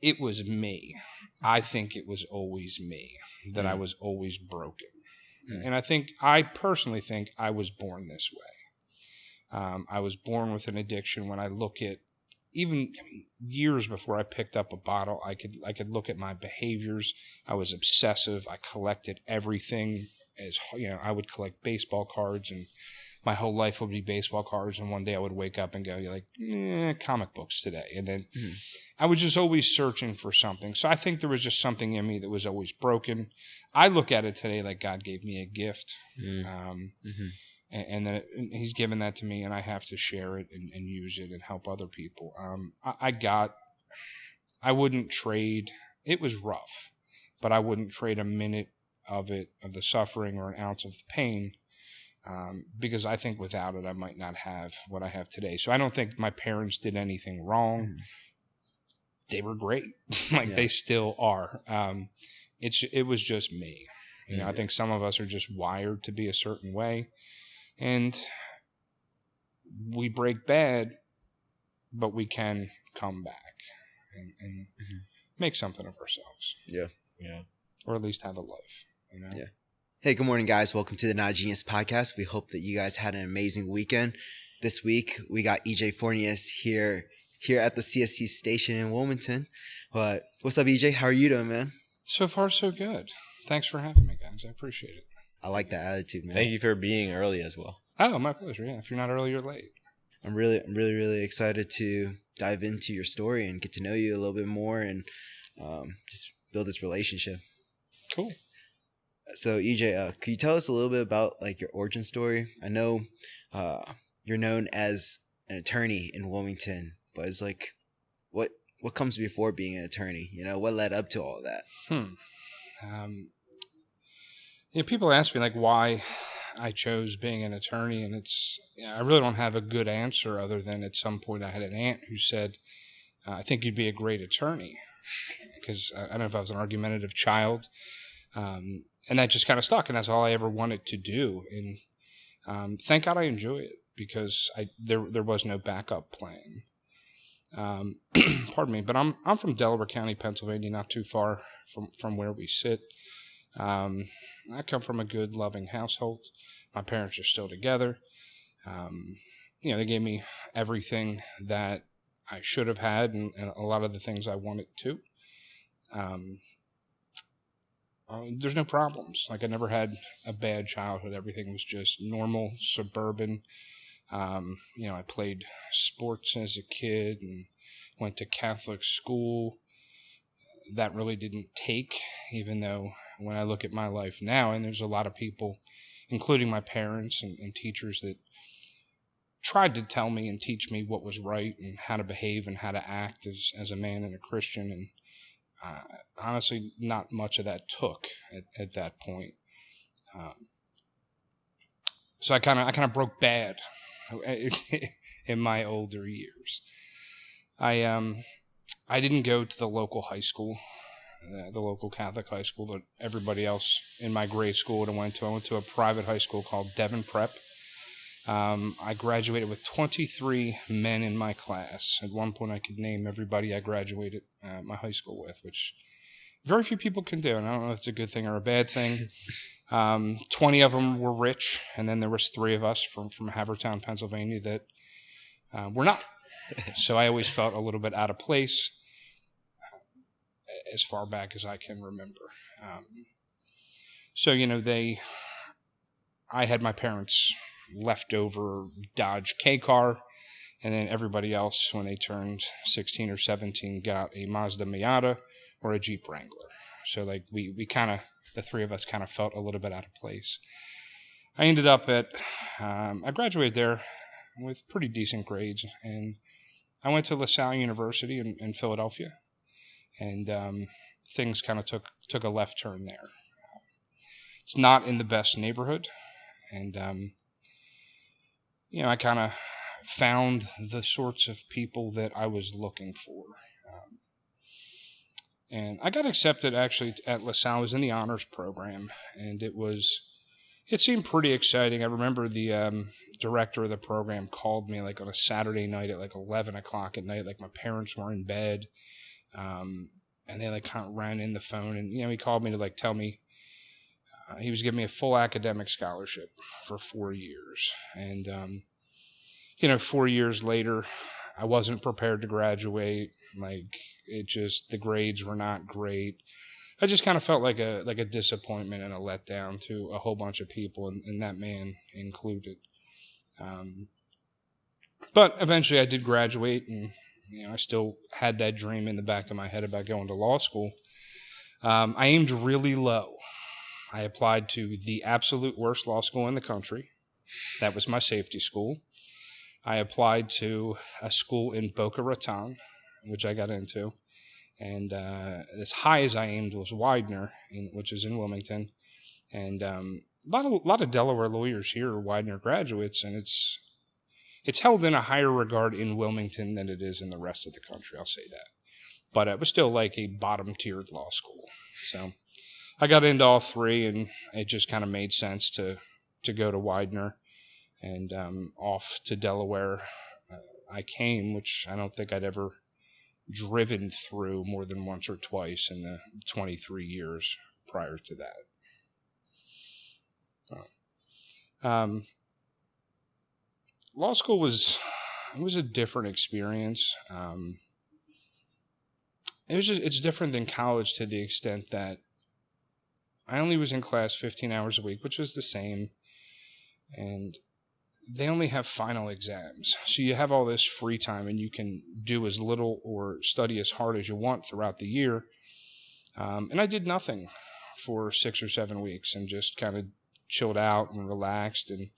it was me. I think it was always me, that I was always broken. And I personally think I was born this way. I was born with an addiction. When I look at years before I picked up a bottle, I could look at my behaviors. I was obsessive. I collected everything. I would collect baseball cards, and my whole life would be baseball cards. And one day I would wake up and go, comic books today. And then I was just always searching for something. So I think there was just something in me that was always broken. I look at it today like God gave me a gift. And then he's given that to me, and I have to share it and use it and help other people. I wouldn't trade. It was rough, but I wouldn't trade a minute of the suffering or an ounce of the pain, because I think without it, I might not have what I have today. So I don't think my parents did anything wrong. They were great. They still are. It was just me. I think some of us are just wired to be a certain way. And we break bad, but we can come back and make something of ourselves. Yeah. Or at least have a life, Yeah. Hey, good morning, guys. Welcome to the Not Genius Podcast. We hope that you guys had an amazing weekend. This week, we got EJ Fornias here at the CSC station in Wilmington. But what's up, EJ? How are you doing, man? So far, so good. Thanks for having me, guys. I appreciate it. I like that attitude, man. Thank you for being early as well. Oh, my pleasure. Yeah, if you're not early, you're late. I'm really excited to dive into your story and get to know you a little bit more and just build this relationship. Cool. So, EJ, could you tell us a little bit about your origin story? I know you're known as an attorney in Wilmington, but it's what comes before being an attorney? What led up to all of that? People ask me why I chose being an attorney, and I really don't have a good answer other than at some point I had an aunt who said, I think you'd be a great attorney, because I don't know if I was an argumentative child, and that just kind of stuck, and that's all I ever wanted to do. And thank God I enjoy it, because there was no backup plan. Pardon me, but I'm from Delaware County, Pennsylvania, not too far from where we sit. I come from a good, loving household. My parents are still together. They gave me everything that I should have had, and a lot of the things I wanted to. There's no problems. I never had a bad childhood. Everything was just normal, suburban. I played sports as a kid and went to Catholic school. That really didn't take, even though when I look at my life now, and there's a lot of people, including my parents and teachers, that tried to tell me and teach me what was right and how to behave and how to act as a man and a Christian. And honestly, not much of that took at that point. So I kind of broke bad in my older years. I didn't go to the local high school, the local Catholic high school that everybody else in my grade school would have went to. I went to a private high school called Devon Prep. I graduated with 23 men in my class. At one point, I could name everybody I graduated my high school with, which very few people can do, and I don't know if it's a good thing or a bad thing. 20 of them were rich, and then there was 3 of us from Havertown, Pennsylvania, that were not. So I always felt a little bit out of place as far back as I can remember. I had my parents' leftover Dodge K-car, and then everybody else, when they turned 16 or 17, got a Mazda Miata or a Jeep Wrangler. So we kind of, the 3 of us kind of felt a little bit out of place. I ended up I graduated there with pretty decent grades, and I went to LaSalle University in Philadelphia, and things kind of took a left turn there. It's not in the best neighborhood, and I kind of found the sorts of people that I was looking for. And I got accepted actually at LaSalle. I was in the honors program, and it seemed pretty exciting. I remember the director of the program called me on a Saturday night at 11 o'clock at night. My parents were in bed. And they like kind of ran in the phone, and he called me to like tell me he was giving me a full academic scholarship for 4 years. And 4 years later, I wasn't prepared to graduate. Like the grades were not great. I just kind of felt like a disappointment and a letdown to a whole bunch of people, and that man included. But eventually I did graduate, and I still had that dream in the back of my head about going to law school. I aimed really low. I applied to the absolute worst law school in the country. That was my safety school. I applied to a school in Boca Raton, which I got into. And as high as I aimed was Widener, which is in Wilmington. And a lot of Delaware lawyers here are Widener graduates, and it's held in a higher regard in Wilmington than it is in the rest of the country, I'll say that. But it was still like a bottom-tiered law school. So I got into all three, and it just kind of made sense to go to Widener. And off to Delaware I came, which I don't think I'd ever driven through more than once or twice in the 23 years prior to that. Law school was a different experience. It's different than college to the extent that I only was in class 15 hours a week, which was the same, and they only have final exams. So you have all this free time, and you can do as little or study as hard as you want throughout the year. And I did nothing for 6 or 7 weeks and just kind of chilled out and relaxed. And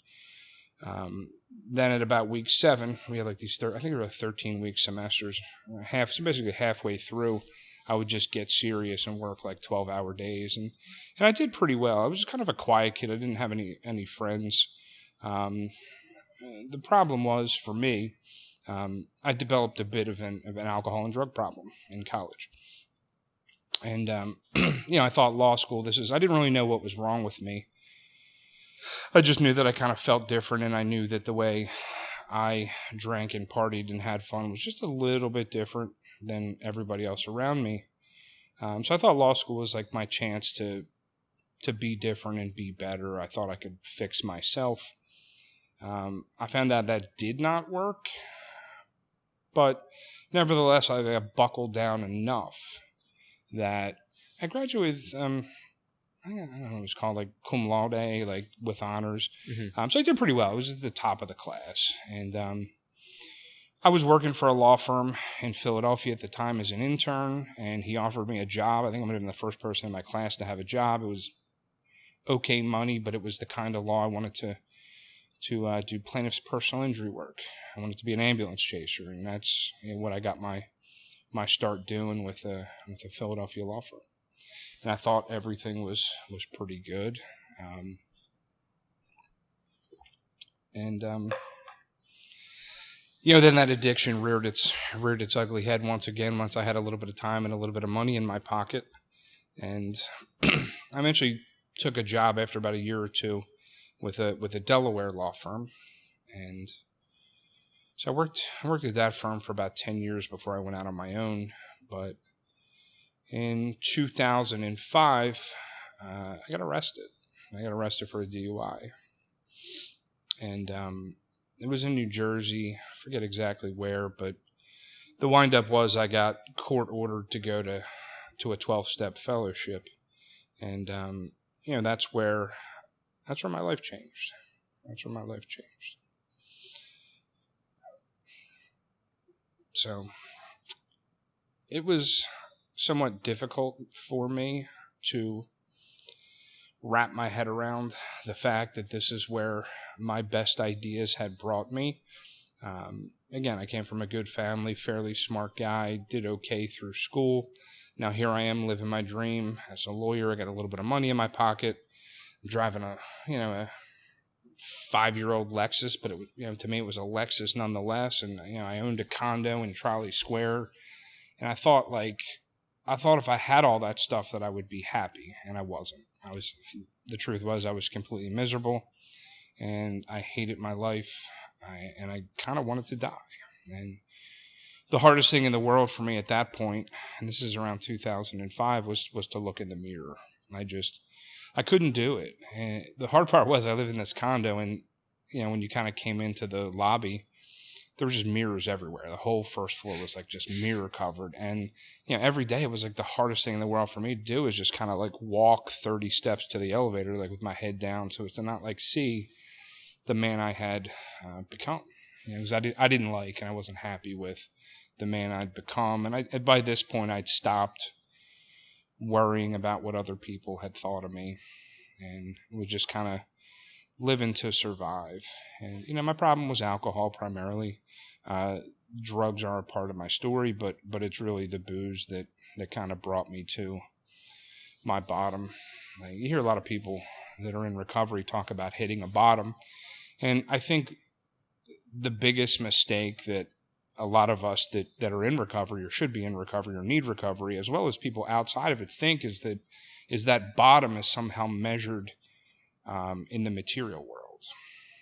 then at about week 7, we had like these, I think there were 13-week semesters. So basically halfway through, I would just get serious and work like 12-hour days. And I did pretty well. I was kind of a quiet kid. I didn't have any friends. The problem was, for me, I developed a bit of an alcohol and drug problem in college. And, I thought law school, I didn't really know what was wrong with me. I just knew that I kind of felt different, and I knew that the way I drank and partied and had fun was just a little bit different than everybody else around me. So I thought law school was like my chance to be different and be better. I thought I could fix myself. I found out that did not work, but nevertheless, I got buckled down enough that I graduated with, I don't know what it was called, like cum laude, like with honors. Mm-hmm. So I did pretty well. I was at the top of the class. And I was working for a law firm in Philadelphia at the time as an intern, and he offered me a job. I think I might have been the first person in my class to have a job. It was okay money, but it was the kind of law I wanted to do plaintiff's personal injury work. I wanted to be an ambulance chaser, and that's what I got my start doing with the Philadelphia law firm. And I thought everything was pretty good. Then that addiction reared its ugly head once again. Once I had a little bit of time and a little bit of money in my pocket, and I eventually took a job after about a year or two with a Delaware law firm, and so I worked at that firm for about 10 years before I went out on my own. But in 2005, I got arrested. I got arrested for a DUI, and it was in New Jersey. I forget exactly where, but the windup was I got court ordered to go to a 12-step fellowship, and that's where my life changed. That's where my life changed. So it was somewhat difficult for me to wrap my head around the fact that this is where my best ideas had brought me. Again, I came from a good family, fairly smart guy, did okay through school. Now here I am living my dream as a lawyer. I got a little bit of money in my pocket. I'm driving a 5-year-old Lexus, but to me it was a Lexus nonetheless. And I owned a condo in Trolley Square, and I thought if I had all that stuff that I would be happy, and I wasn't. The truth was I was completely miserable, and I hated my life, and I kind of wanted to die. And the hardest thing in the world for me at that point, and this is around 2005, was to look in the mirror. I couldn't do it. And the hard part was I lived in this condo, and when you kind of came into the lobby, there were just mirrors everywhere. The whole first floor was like just mirror covered. And, every day it was like the hardest thing in the world for me to do is just kind of like walk 30 steps to the elevator, like with my head down, so as to not like see the man I had become. Because I didn't like, and I wasn't happy with the man I'd become. And by this point, I'd stopped worrying about what other people had thought of me, and was just kind of living to survive. And my problem was alcohol primarily. Drugs are a part of my story, but it's really the booze that kind of brought me to my bottom. Like, you hear a lot of people that are in recovery talk about hitting a bottom, and I think the biggest mistake that a lot of us that are in recovery or should be in recovery or need recovery, as well as people outside of it, think is that bottom is somehow measured in the material world,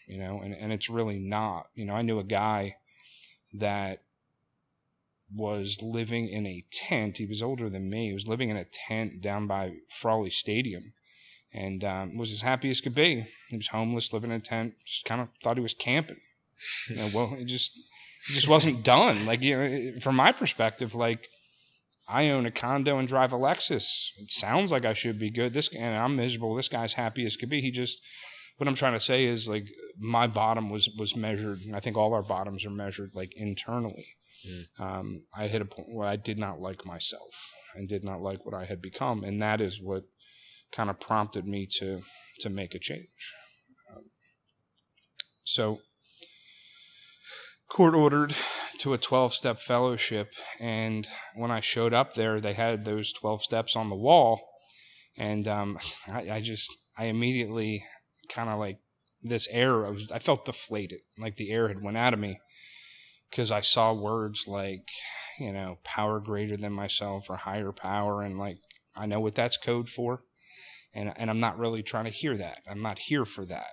and it's really not. I knew a guy that was living in a tent. He was older than me. He was living in a tent down by Frawley Stadium, and was as happy as could be. He was homeless, living in a tent, just kind of thought he was camping. Well, it just wasn't done. Like, from my perspective, like, I own a condo and drive a Lexus. It sounds like I should be good. And I'm miserable. This guy's happy as could be. What I'm trying to say is, like, my bottom was measured, and I think all our bottoms are measured, like, internally. I hit a point where I did not like myself and did not like what I had become, and that is what kind of prompted me to make a change. So, court ordered to a 12-step fellowship, and when I showed up there, they had those 12 steps on the wall, and I immediately kind of, like, this air, I felt deflated, like the air had went out of me, because I saw words like, power greater than myself or higher power, and, like, I know what that's code for, and I'm not really trying to hear that. I'm not here for that.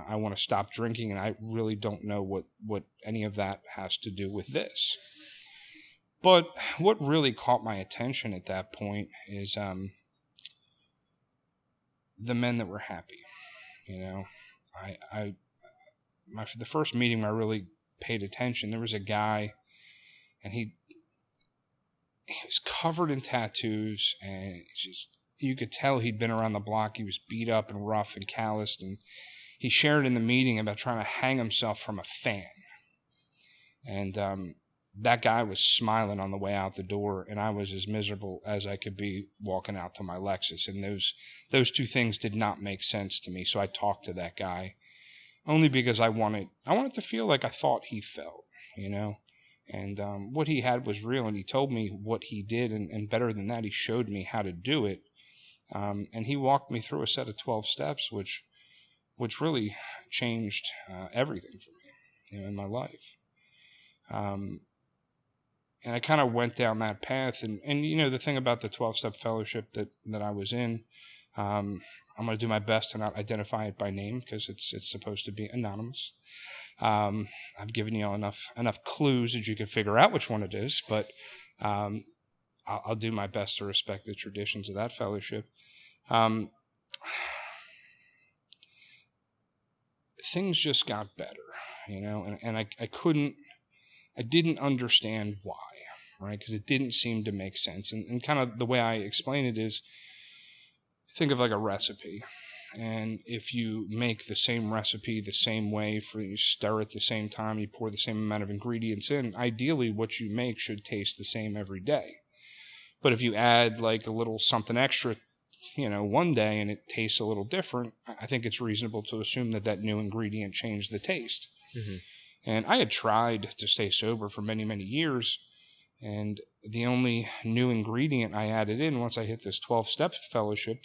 I want to stop drinking, and I really don't know what any of that has to do with this. But what really caught my attention at that point is the men that were happy. The first meeting I really paid attention, there was a guy, and he was covered in tattoos, and you could tell he'd been around the block. He was beat up and rough and calloused, and he shared in the meeting about trying to hang himself from a fan. And that guy was smiling on the way out the door, and I was as miserable as I could be walking out to my Lexus. And those two things did not make sense to me. So I talked to that guy only because I wanted to feel like I thought he felt, And what he had was real, and he told me what he did, and better than that, he showed me how to do it. And he walked me through a set of 12 steps, which really changed everything for me, in my life. And I kind of went down that path. And the thing about the 12-step fellowship that I was in, I'm going to do my best to not identify it by name because it's supposed to be anonymous. I've given you all enough clues that you can figure out which one it is, but I'll do my best to respect the traditions of that fellowship. Things just got better, and I didn't understand why, right? Because it didn't seem to make sense. And kind of the way I explain it is, think of like a recipe. And if you make the same recipe the same way, you stir it the same time, you pour the same amount of ingredients in, ideally what you make should taste the same every day. But if you add like a little something extra, one day and it tastes a little different, I think it's reasonable to assume that new ingredient changed the taste. Mm-hmm. And I had tried to stay sober for many, many years, and the only new ingredient I added in once I hit this 12-step fellowship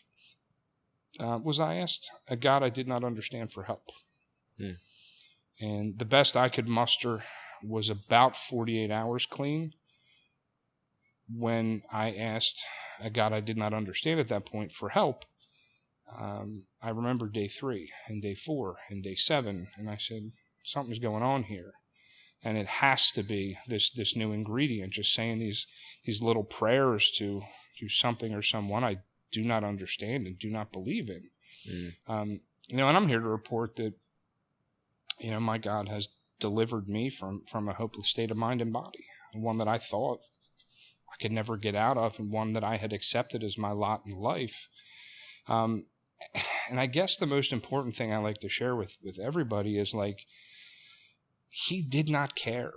was I asked a God I did not understand for help. Mm. And the best I could muster was about 48 hours clean when I asked a God I did not understand at that point for help. I remember day 3 and day 4 and day 7, and I said, something's going on here. And it has to be this new ingredient, just saying these little prayers to something or someone I do not understand and do not believe in. And I'm here to report that, my God has delivered me from a hopeless state of mind and body, one that I thought I could never get out of, and one that I had accepted as my lot in life. And I guess the most important thing I like to share with everybody is, like, he did not care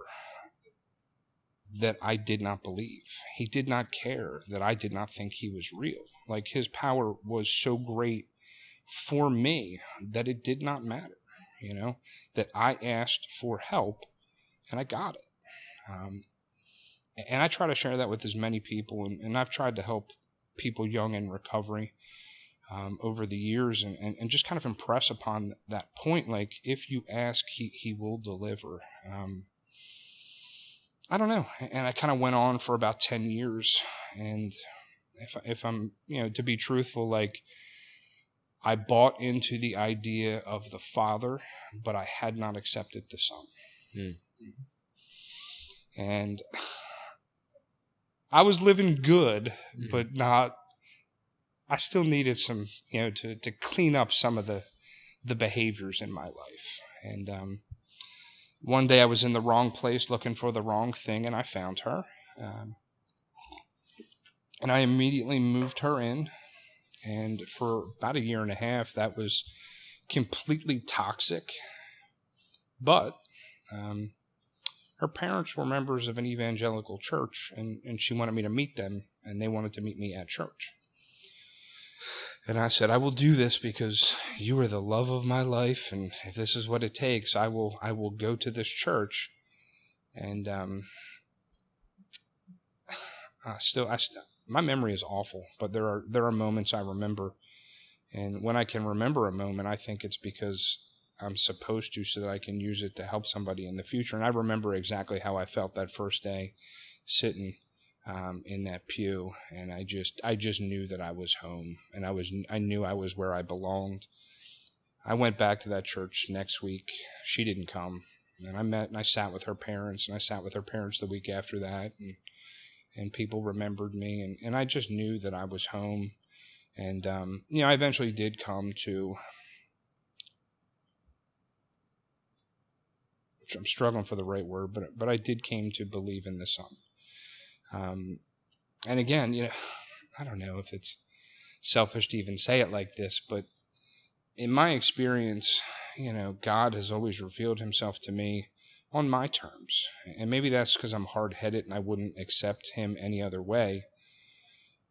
that I did not believe. He did not care that I did not think he was real. Like, his power was so great for me that it did not matter, that I asked for help and I got it. And I try to share that with as many people, and I've tried to help people young in recovery over the years, and just kind of impress upon that point, like, if you ask, he will deliver. I don't know. And I kind of went on for about 10 years. And if I'm, to be truthful, like, I bought into the idea of the Father, but I had not accepted the Son. And I was living good, but not, I still needed some, to clean up some of the behaviors in my life. And one day I was in the wrong place looking for the wrong thing, and I found her. And I immediately moved her in. And for about 1.5 years, that was completely toxic. But her parents were members of an evangelical church, and she wanted me to meet them, and they wanted to meet me at church. And I said, I will do this because you are the love of my life, and if this is what it takes, I will go to this church. And my memory is awful, but there are moments I remember. And when I can remember a moment, I think it's because I'm supposed to, so that I can use it to help somebody in the future. And I remember exactly how I felt that first day sitting in that pew, and I just knew that I was home, and I knew I was where I belonged. I went back to that church next week. She didn't come, and I met and I sat with her parents, and I sat with her parents the week after that, and people remembered me, and I just knew that I was home. And I eventually did come to, which I'm struggling for the right word, but I did came to believe in the Son. And again, I don't know if it's selfish to even say it like this, but in my experience, God has always revealed himself to me on my terms. And maybe that's because I'm hard-headed and I wouldn't accept him any other way.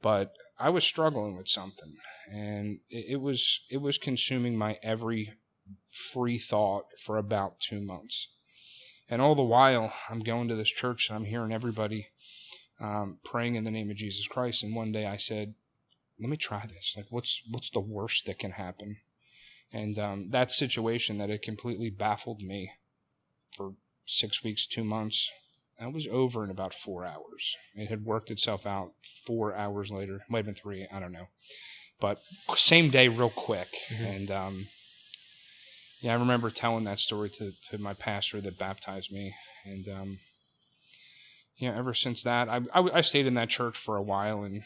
But I was struggling with something, and it was consuming my every free thought for about 2 months. And all the while, I'm going to this church and I'm hearing everybody praying in the name of Jesus Christ. And one day I said, let me try this. Like, what's the worst that can happen? And that situation that had completely baffled me for 6 weeks, 2 months, that was over in about 4 hours. It had worked itself out 4 hours later. It might have been 3, I don't know. But same day, real quick. And I remember telling that story to my pastor that baptized me. And ever since that, I stayed in that church for a while, and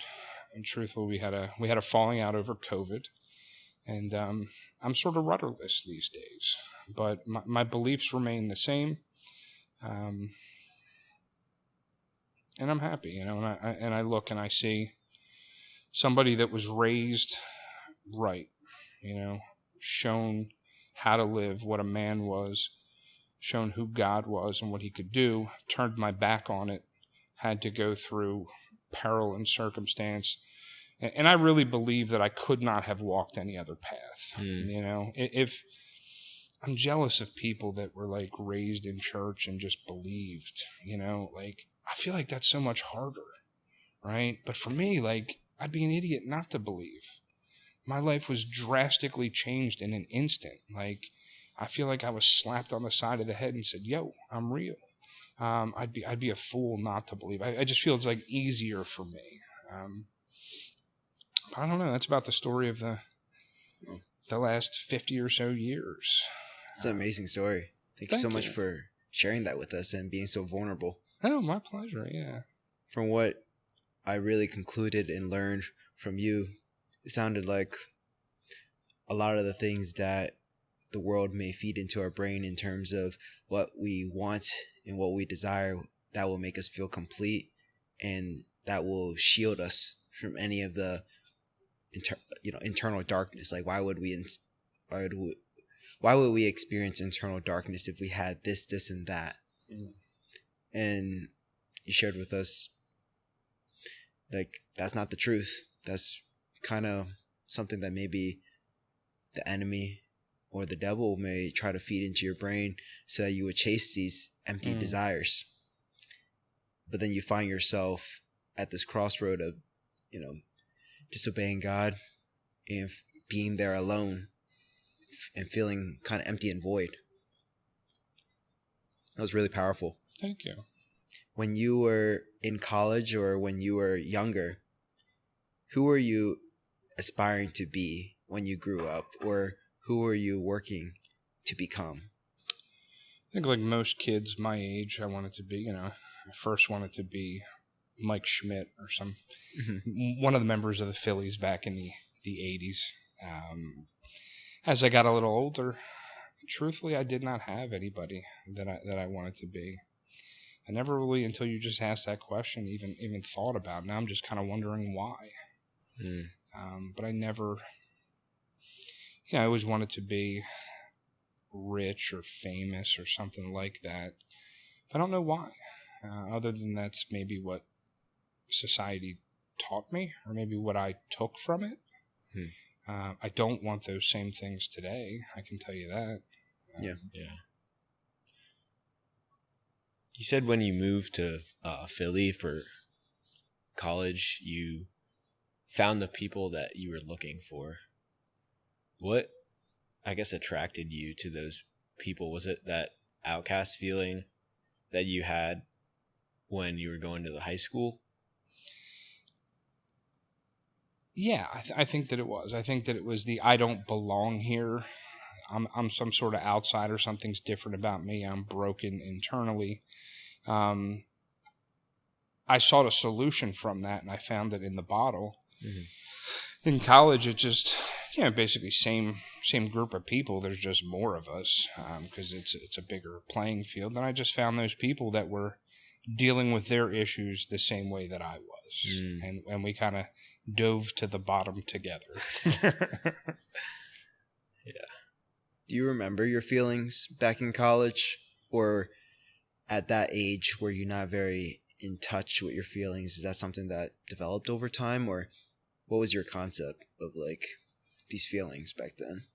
truthfully, we had a falling out over COVID. And I'm sort of rudderless these days, but my beliefs remain the same. And I'm happy, and I look and I see somebody that was raised right, shown how to live, what a man was, shown who God was and what he could do, turned my back on it, had to go through peril and circumstance. And I really believe that I could not have walked any other path. If I'm jealous of people that were like raised in church and just believed, like, I feel like that's so much harder, right? But for me, like, I'd be an idiot not to believe. My life was drastically changed in an instant. Like, I feel like I was slapped on the side of the head and said, yo, I'm real. I'd be a fool not to believe. I just feel it's like easier for me. I don't know. That's about the story of the last 50 or so years. It's an amazing story. Thank you so much for sharing that with us and being so vulnerable. Oh, my pleasure. Yeah. From what I really concluded and learned from you, it sounded like a lot of the things that the world may feed into our brain in terms of what we want and what we desire, that will make us feel complete, and that will shield us from any of the internal darkness. Like, why would we experience internal darkness if we had this and that? And you shared with us, like, that's not the truth. That's kind of something that maybe the enemy or the devil may try to feed into your brain so that you would chase these empty desires. But then you find yourself at this crossroad of, disobeying God and being there alone and feeling kind of empty and void. That was really powerful. Thank you. When you were in college or when you were younger, who were you aspiring to be when you grew up, or who were you working to become? I think like most kids my age, I wanted to be, I first wanted to be Mike Schmidt or one of the members of the Phillies back in the 80s. As I got a little older, truthfully, I did not have anybody that I wanted to be. I never really, until you just asked that question, even thought about it. Now I'm just kind of wondering why. But I never, I always wanted to be rich or famous or something like that. I don't know why. Other than that's maybe what society taught me, or maybe what I took from it. I don't want those same things today. I can tell you that. Yeah. You said when you moved to Philly for college, you found the people that you were looking for. What, I guess, attracted you to those people? Was it that outcast feeling that you had when you were going to the high school? Yeah, I think that it was. I think that it was the I don't belong here. I'm some sort of outsider. Something's different about me. I'm broken internally. I sought a solution from that, and I found it in the bottle. In college, it just, basically same group of people. There's just more of us because it's a bigger playing field. And I just found those people that were dealing with their issues the same way that I was, and we kind of dove to the bottom together. Yeah. Do you remember your feelings back in college, or at that age were you not very in touch with your feelings? Is that something that developed over time, or what was your concept of like these feelings back then?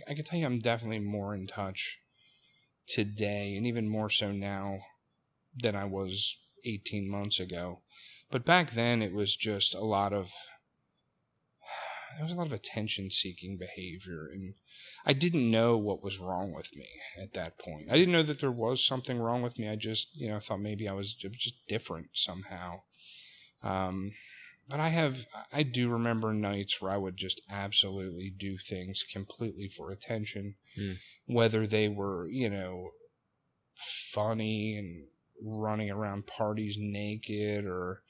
I can tell you I'm definitely more in touch today, and even more so now than I was 18 months ago. But back then it was just a lot of attention-seeking behavior, and I didn't know what was wrong with me at that point. I didn't know that there was something wrong with me. I just, thought maybe it was just different somehow. But I do remember nights where I would just absolutely do things completely for attention, whether they were, funny and running around parties naked, or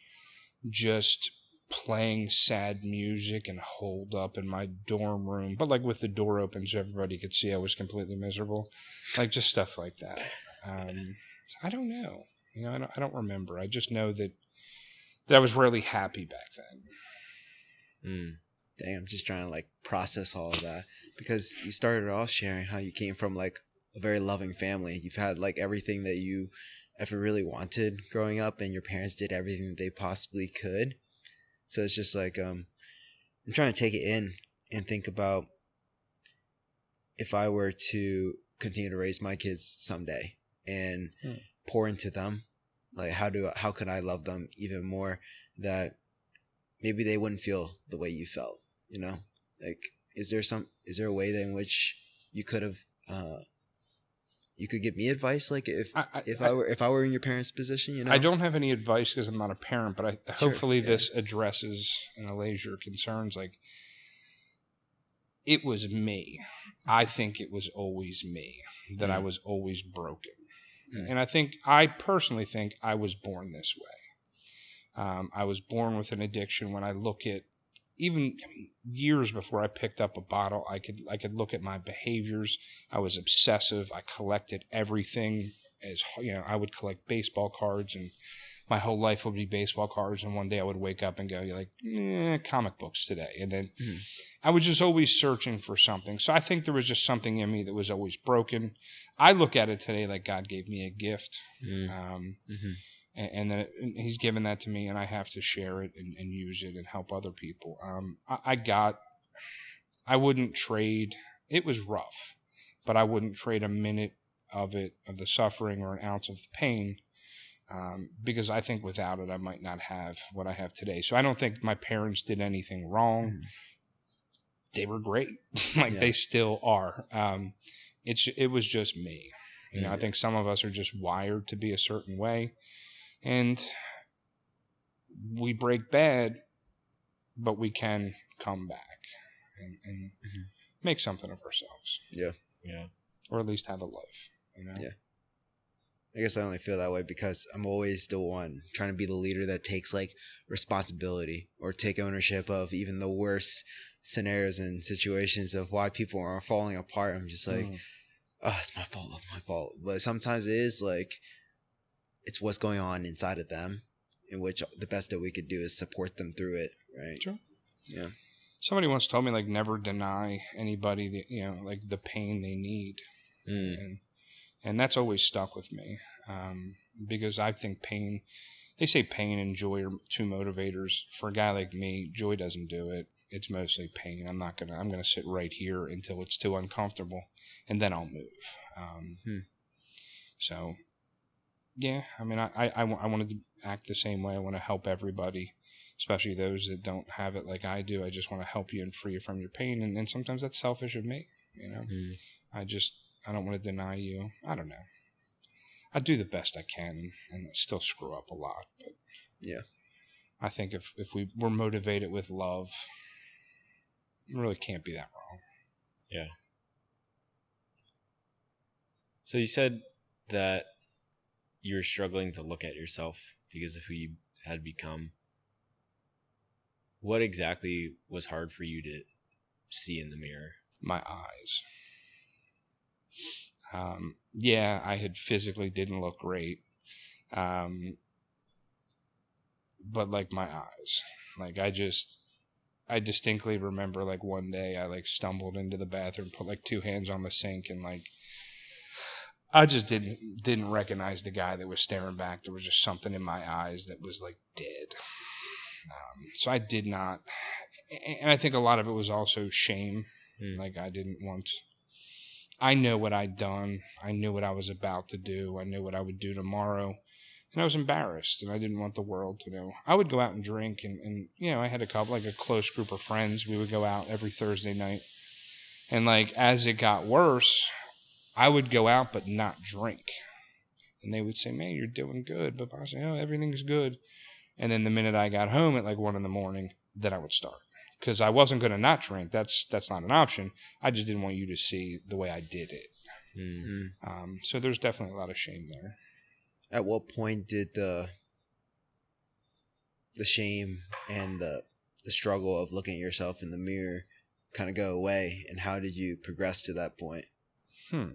just playing sad music and holed up in my dorm room, but like with the door open so everybody could see I was completely miserable, like just stuff like that. I don't know, I don't remember. I just know that I was rarely happy back then. Dang, I'm just trying to like process all of that, because you started off sharing how you came from like a very loving family. You've had like everything that you ever really wanted growing up, and your parents did everything that they possibly could. So it's just like, I'm trying to take it in and think about if I were to continue to raise my kids someday and pour into them, like how could I love them even more, that maybe they wouldn't feel the way you felt, like, is there a way that in which you could have, you could give me advice, like if I were in your parents' position, I don't have any advice because I'm not a parent, but hopefully yeah. this addresses and allays your concerns. Like, it was me. I think it was always me, that I was always broken. And I personally think I was born this way. I was born with an addiction. When I look at years before I picked up a bottle, I could look at my behaviors. I was obsessive. I collected everything. I would collect baseball cards, and my whole life would be baseball cards. And one day I would wake up and go, comic books today. And then I was just always searching for something. So I think there was just something in me that was always broken. I look at it today like God gave me a gift. And then he's given that to me, and I have to share it and use it and help other people. I wouldn't trade. It was rough, but I wouldn't trade a minute of the suffering or an ounce of the pain, because I think without it, I might not have what I have today. So I don't think my parents did anything wrong. They were great. They still are. It was just me. I think some of us are just wired to be a certain way. And we break bad, but we can come back and make something of ourselves. Yeah. Or at least have a life. Yeah. I guess I only feel that way because I'm always the one trying to be the leader that takes responsibility or take ownership of even the worst scenarios and situations of why people are falling apart. I'm just like, oh, it's my fault. But sometimes it is it's what's going on inside of them, in which the best that we could do is support them through it, right? Sure. Yeah. Somebody once told me, never deny anybody the pain they need. And that's always stuck with me, because I think pain, they say pain and joy are two motivators. For a guy like me, joy doesn't do it. It's mostly pain. I'm going to sit right here until it's too uncomfortable, and then I'll move. So, yeah, I wanted to act the same way. I want to help everybody, especially those that don't have it like I do. I just want to help you and free you from your pain. And sometimes that's selfish of me, I don't want to deny you. I don't know. I do the best I can and still screw up a lot. But yeah, I think if we were motivated with love, it really can't be that wrong. Yeah. So you said that you were struggling to look at yourself because of who you had become. What exactly was hard for you to see in the mirror? My eyes. I had physically didn't look great. But my eyes, I distinctly remember one day I stumbled into the bathroom, put two hands on the sink, and I just didn't recognize the guy that was staring back. There was just something in my eyes that was dead. So I did not, and I think a lot of it was also shame. I didn't want. I know what I'd done. I knew what I was about to do. I knew what I would do tomorrow. And I was embarrassed, and I didn't want the world to know. I would go out and drink, and I had a close group of friends. We would go out every Thursday night. And, as it got worse, I would go out but not drink. And they would say, man, you're doing good. But I would say, oh, everything's good. And then the minute I got home at 1 a.m, then I would start. Because I wasn't going to not drink. That's not an option. I just didn't want you to see the way I did it. So there's definitely a lot of shame there. At what point did the shame and the struggle of looking at yourself in the mirror kind of go away, and how did you progress to that point? So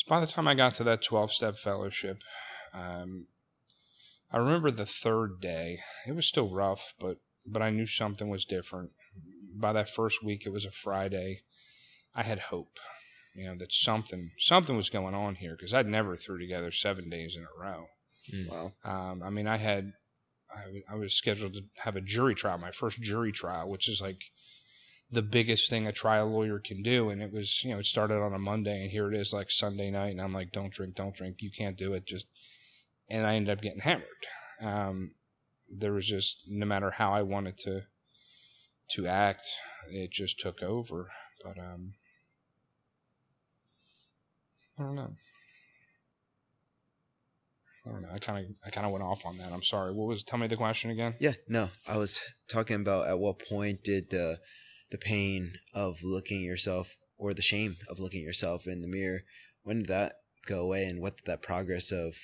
by the time I got to that 12-step fellowship, I remember the third day. It was still rough, but I knew something was different. By that first week, it was a Friday. I had hope, that something was going on here, because I'd never threw together 7 days in a row. Wow. I was scheduled to have a jury trial, my first jury trial, which is the biggest thing a trial lawyer can do. And it was, it started on a Monday, and here it is Sunday night, and I'm don't drink, you can't do it. And I ended up getting hammered. There was just, no matter how I wanted to act, it just took over. But I don't know. I kind of went off on that. I'm sorry. Tell me the question again? Yeah, no. I was talking about at what point did the the pain of looking at yourself, or the shame of looking at yourself in the mirror, when did that go away, and what did that progress of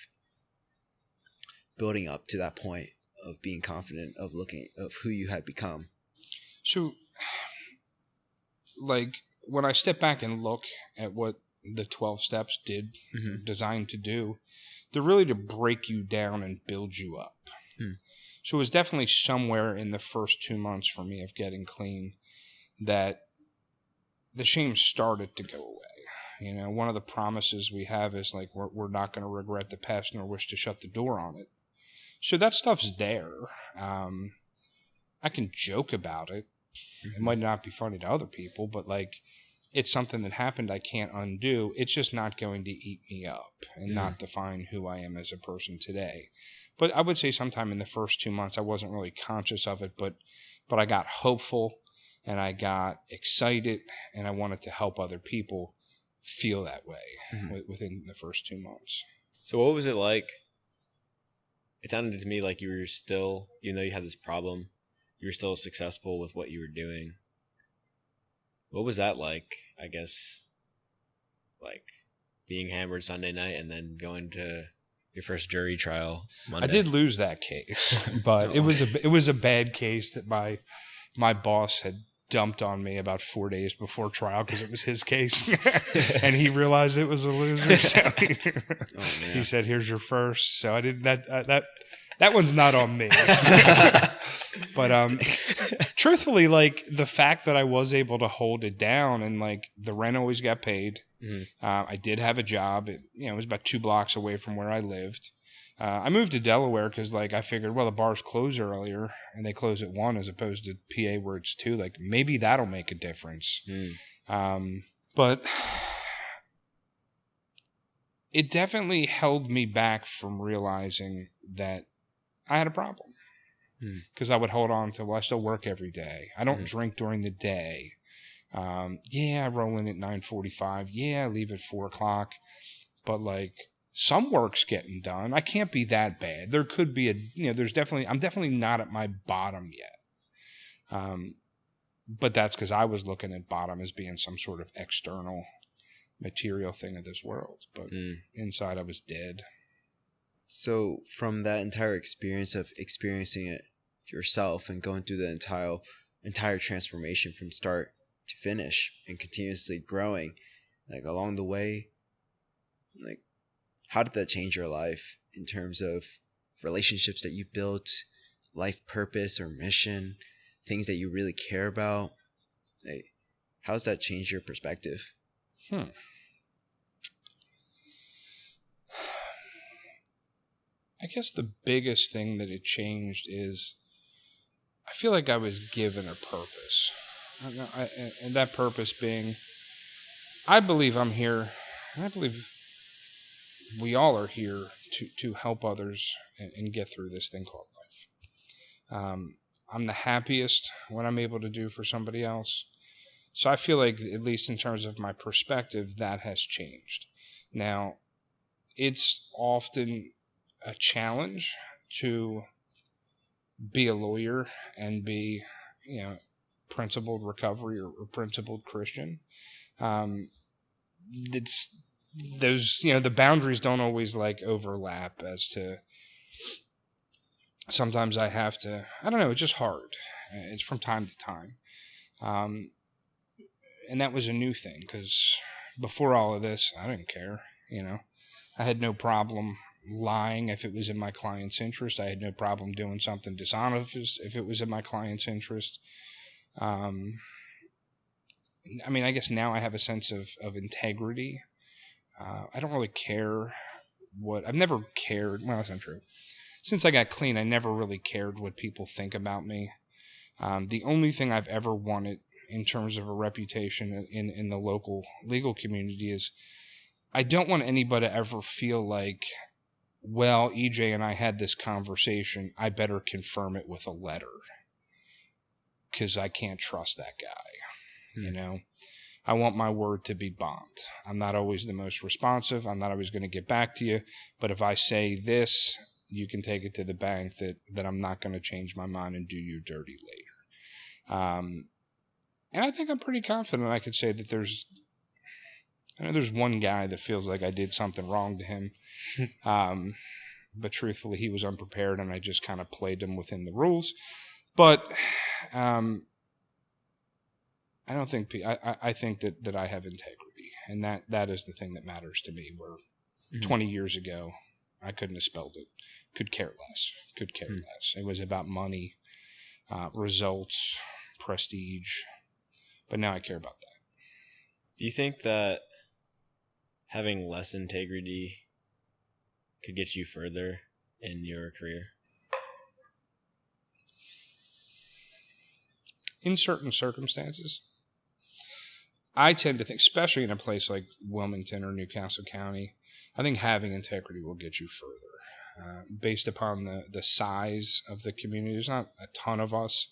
building up to that point of being confident of looking of who you had become? So, like, when I step back and look at what the 12 steps designed to do, they're really to break you down and build you up. So it was definitely somewhere in the first 2 months for me of getting clean that the shame started to go away. One of the promises we have is like, we're not going to regret the past nor wish to shut the door on it. So that stuff's there. I can joke about it. It might not be funny to other people, but like, it's something that happened I can't undo. It's just not going to eat me up and not define who I am as a person today. But I would say sometime in the first 2 months, I wasn't really conscious of it, but I got hopeful and I got excited and I wanted to help other people feel that way within the first 2 months. So what was it like? It sounded to me like you were still, even though you had this problem, you were still successful with what you were doing. What was that like, I guess, like being hammered Sunday night and then going to your first jury trial Monday? I did lose that case, but it was a bad case that my boss had dumped on me about 4 days before trial because it was his case, and he realized it was a loser. So he said, "Here's your first." So I did that. That one's not on me. But truthfully, like the fact that I was able to hold it down and like the rent always got paid. I did have a job. It was about 2 blocks away from where I lived. I moved to Delaware because like I figured, well, the bars close earlier and they close at 1 as opposed to PA where it's 2. Like maybe that'll make a difference. But it definitely held me back from realizing that I had a problem. Because I would hold on to, well, I still work every day. I don't drink during the day. I roll in at 9:45. Yeah, I leave at 4 o'clock. But like some work's getting done. I can't be that bad. There could be I'm definitely not at my bottom yet. But that's because I was looking at bottom as being some sort of external material thing of this world. But inside I was dead. So from that entire experience of experiencing it yourself and going through the entire transformation from start to finish and continuously growing, like along the way, like how did that change your life in terms of relationships that you built, life purpose or mission, things that you really care about? Like, how's that changed your perspective? I guess the biggest thing that it changed is I feel like I was given a purpose. And that purpose being, I believe I'm here, and I believe we all are here to help others and get through this thing called life. I'm the happiest when I'm able to do for somebody else. So I feel like, at least in terms of my perspective, that has changed. Now, it's often a challenge to be a lawyer and be, principled recovery or principled Christian. It's those, the boundaries don't always like overlap as to, sometimes I have to, I don't know, it's just hard. It's from time to time. And that was a new thing because before all of this, I didn't care, I had no problem lying if it was in my client's interest. I had no problem doing something dishonest if it was in my client's interest. I guess now I have a sense of integrity. I don't really care I've never cared. Well, that's not true. Since I got clean, I never really cared what people think about me. The only thing I've ever wanted in terms of a reputation in the local legal community is I don't want anybody to ever feel like, well, EJ and I had this conversation, I better confirm it with a letter because I can't trust that guy. I want my word to be bond. I'm not always the most responsive. I'm not always going to get back to you. But if I say this, you can take it to the bank that I'm not going to change my mind and do you dirty later. And I think I'm pretty confident I could say that I know there's one guy that feels like I did something wrong to him. But truthfully, he was unprepared, and I just kind of played him within the rules. But I don't think I think that I have integrity, and that is the thing that matters to me. Where 20 years ago, I couldn't have spelled it. Could care less. It was about money, results, prestige. But now I care about that. Do you think that having less integrity could get you further in your career? In certain circumstances, I tend to think, especially in a place like Wilmington or Newcastle County, I think having integrity will get you further. Based upon the size of the community, there's not a ton of us.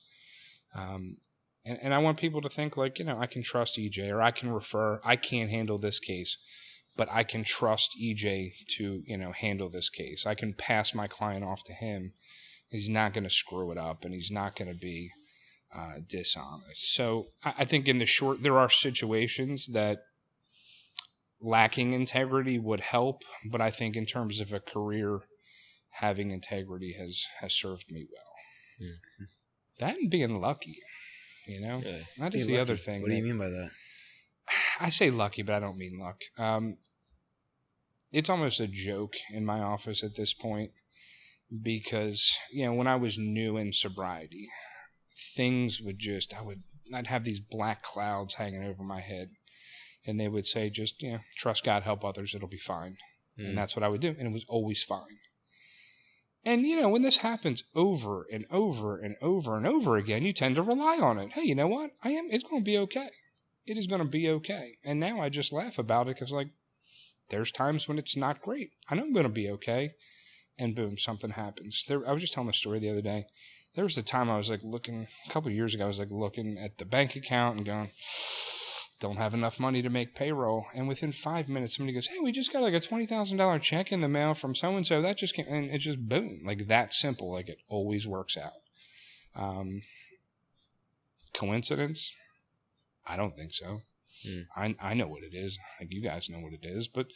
And I want people to think like, I can trust EJ, or I can refer, I can't handle this case, but I can trust EJ to, handle this case. I can pass my client off to him. He's not going to screw it up, and he's not going to be dishonest. So I think in the short, there are situations that lacking integrity would help, but I think in terms of a career, having integrity has served me well. Mm-hmm. That and being lucky, Really? That is the other thing. What do you mean by that? I say lucky, but I don't mean luck. It's almost a joke in my office at this point because, when I was new in sobriety, things would I'd have these black clouds hanging over my head, and they would say, just, trust God, help others, it'll be fine. And that's what I would do. And it was always fine. And, when this happens over and over and over and over again, you tend to rely on it. Hey, you know what? It's going to be okay. It is going to be okay. And now I just laugh about it because, there's times when it's not great. I know I'm going to be okay. And boom, something happens. I was just telling a story the other day. There was a time I was looking, a couple of years ago, I was looking at the bank account and going, don't have enough money to make payroll. And within 5 minutes, somebody goes, hey, we just got a $20,000 check in the mail from so-and-so. That just came, and it just boom, that simple. It always works out. Coincidence? I don't think so. I know what it is. You guys know what it is. But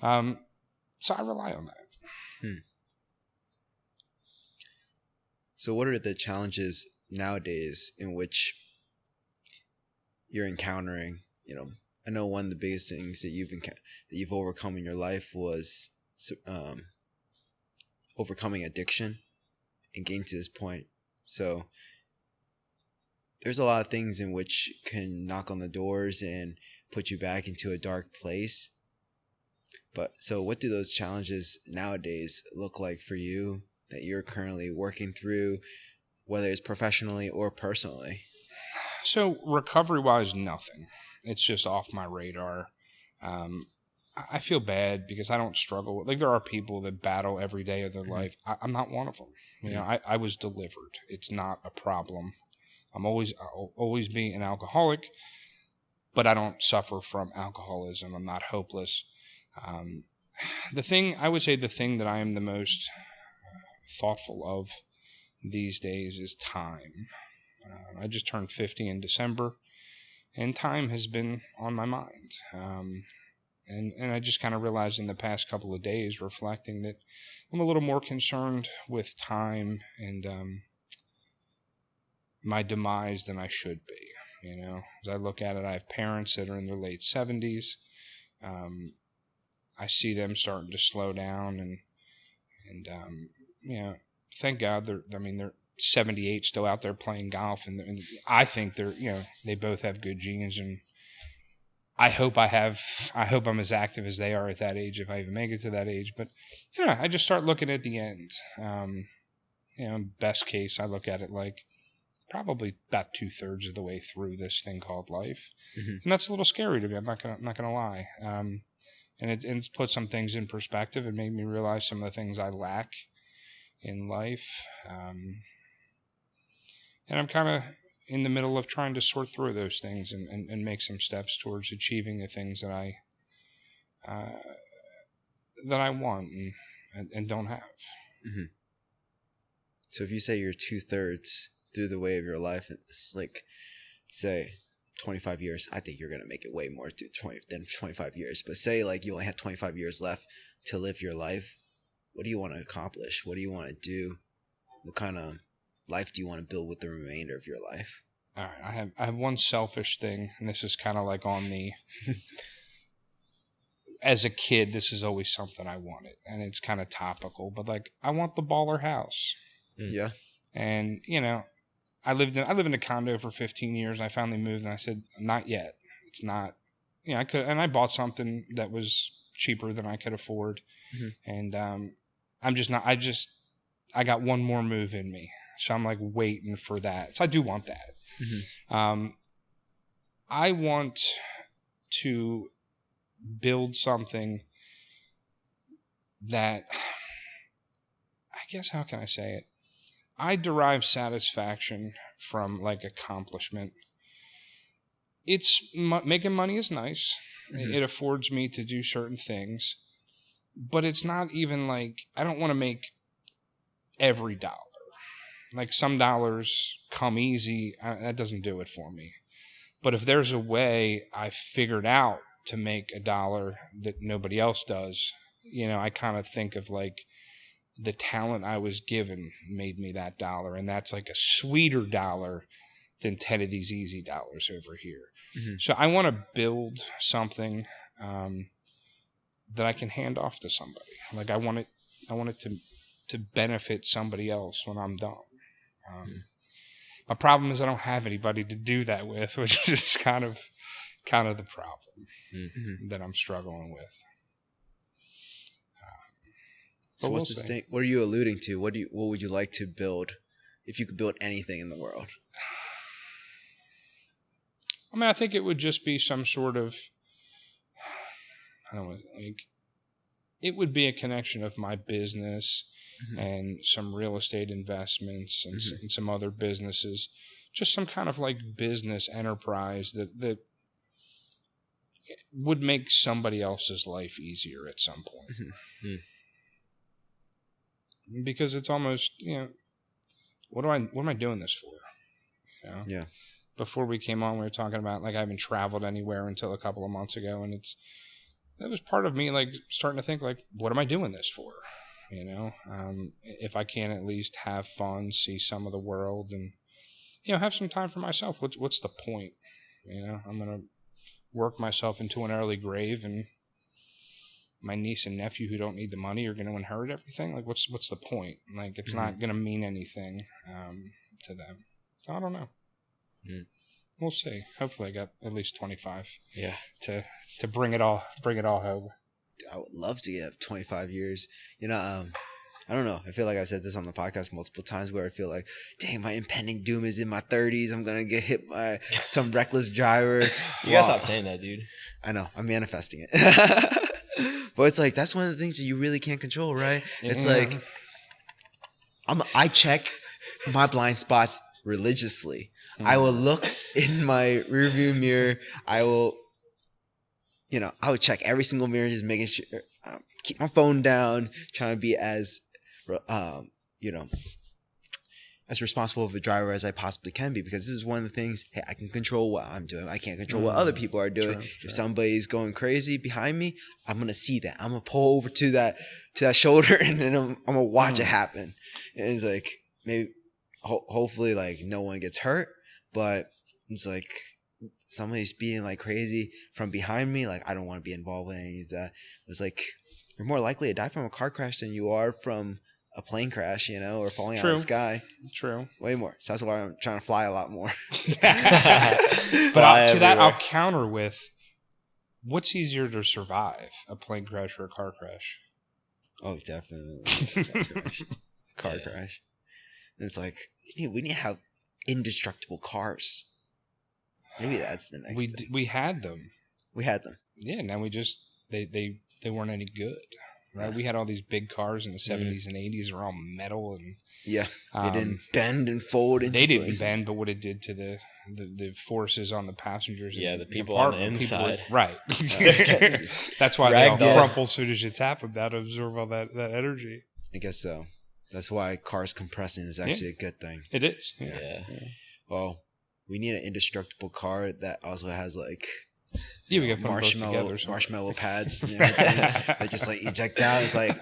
so I rely on that. So what are the challenges nowadays in which you're encountering? I know one of the biggest things that you've overcome in your life was overcoming addiction and getting to this point. So there's a lot of things in which can knock on the doors and put you back into a dark place. But so what do those challenges nowadays look like for you that you're currently working through, whether it's professionally or personally? So recovery-wise, nothing. It's just off my radar. I feel bad because I don't struggle. There are people that battle every day of their life. I'm not one of them. I was delivered. It's not a problem. I'll always be an alcoholic, but I don't suffer from alcoholism. I'm not hopeless. The thing that I am the most thoughtful of these days is time. I just turned 50 in December, and time has been on my mind. And I just kind of realized in the past couple of days, reflecting, that I'm a little more concerned with time and my demise than I should be. As I look at it, I have parents that are in their late 70s. I see them starting to slow down, and thank God they're 78 still out there playing golf, and I think they both have good genes, and I hope I'm as active as they are at that age, if I even make it to that age. But I just start looking at the end. Best case, I look at it like probably about 2/3 of the way through this thing called life, and that's a little scary to me. I'm not gonna lie. And it's put some things in perspective. It made me realize some of the things I lack in life. And I'm kind of in the middle of trying to sort through those things and make some steps towards achieving the things that I want and don't have. Mm-hmm. So if you say you're 2/3 through the way of your life, it's say 25 years. I think you're going to make it way more than 25 years. But say like you only have 25 years left to live your life. What do you want to accomplish? What do you want to do? What kind of life do you want to build with the remainder of your life? All right, I have one selfish thing, and this is kind of like on me. As a kid, this is always something I wanted, and it's kind of topical, but like I want the baller house. Yeah. And I lived in a condo for 15 years, and I finally moved, and I said, not yet. It's not. I could, and I bought something that was cheaper than I could afford, and I'm just not. I got one more move in me, so I'm like waiting for that. So I do want that. I want to build something that, I guess, how can I say it? I derive satisfaction from like accomplishment. Making money is nice. It affords me to do certain things, but it's not even like, I don't want to make every dollar. Like some dollars come easy. That doesn't do it for me. But if there's a way I figured out to make a dollar that nobody else does, I kind of think of like the talent I was given made me that dollar. And that's like a sweeter dollar than 10 of these easy dollars over here. So I want to build something that I can hand off to somebody. Like I want it to benefit somebody else when I'm done. My problem is I don't have anybody to do that with, which is kind of the problem that I'm struggling with. So what's this thing? What are you alluding to? What would you like to build if you could build anything in the world? I mean, I think it would just be some sort of, I don't know, like, it would be a connection of my business and some real estate investments and some other businesses, just some kind of like business enterprise that would make somebody else's life easier at some point. Because it's almost, what am I doing this for? Yeah. Before we came on, we were talking about like I haven't traveled anywhere until a couple of months ago, and that was part of me like starting to think like, what am I doing this for? If I can at least have fun, see some of the world, and have some time for myself. What's the point? I'm gonna work myself into an early grave, and my niece and nephew who don't need the money are gonna inherit everything. Like, what's the point? Like, it's not gonna mean anything to them. So I don't know. We'll see. Hopefully, I got at least 25. Yeah. To bring it all home. I would love to get 25 years. I don't know. I feel like I've said this on the podcast multiple times where I feel like, dang, my impending doom is in my 30s. I'm going to get hit by some reckless driver. You gotta stop saying that, dude. I know. I'm manifesting it. But it's like, that's one of the things that you really can't control, right? Yeah. It's like, I check my blind spots religiously. I will look in my rearview mirror. I will check every single mirror, just making sure, keep my phone down, trying to be as, as responsible of a driver as I possibly can be, because this is one of the things, hey, I can control what I'm doing. I can't control what other people are doing. True. If somebody's going crazy behind me, I'm going to see that. I'm going to pull over to that shoulder, and then I'm going to watch it happen. And it's like, maybe, hopefully, like, no one gets hurt, but it's like, somebody's speeding like crazy from behind me. Like, I don't want to be involved in any of that. It's like, you're more likely to die from a car crash than you are from a plane crash, or falling out of the sky. True. Way more. So that's why I'm trying to fly a lot more. But to that, I'll counter with, what's easier to survive, a plane crash or a car crash? Oh, definitely. Car crash. And it's like, we need to have indestructible cars. Maybe that's the next thing. We had them. Yeah, now we just, they weren't any good. Right? Yeah. We had all these big cars in the 70s and 80s are all metal. And they didn't bend and fold into They places. didn't bend, but what it did to the forces on the passengers. Yeah, the people on the inside. Right. That's why they all crumple as soon as you tap them. That absorb all that energy. I guess so. That's why cars compressing is actually a good thing. It is. Yeah. Well, we need an indestructible car that also has like Yeah, we got to put them both together. marshmallow pads, that just like eject out. It's like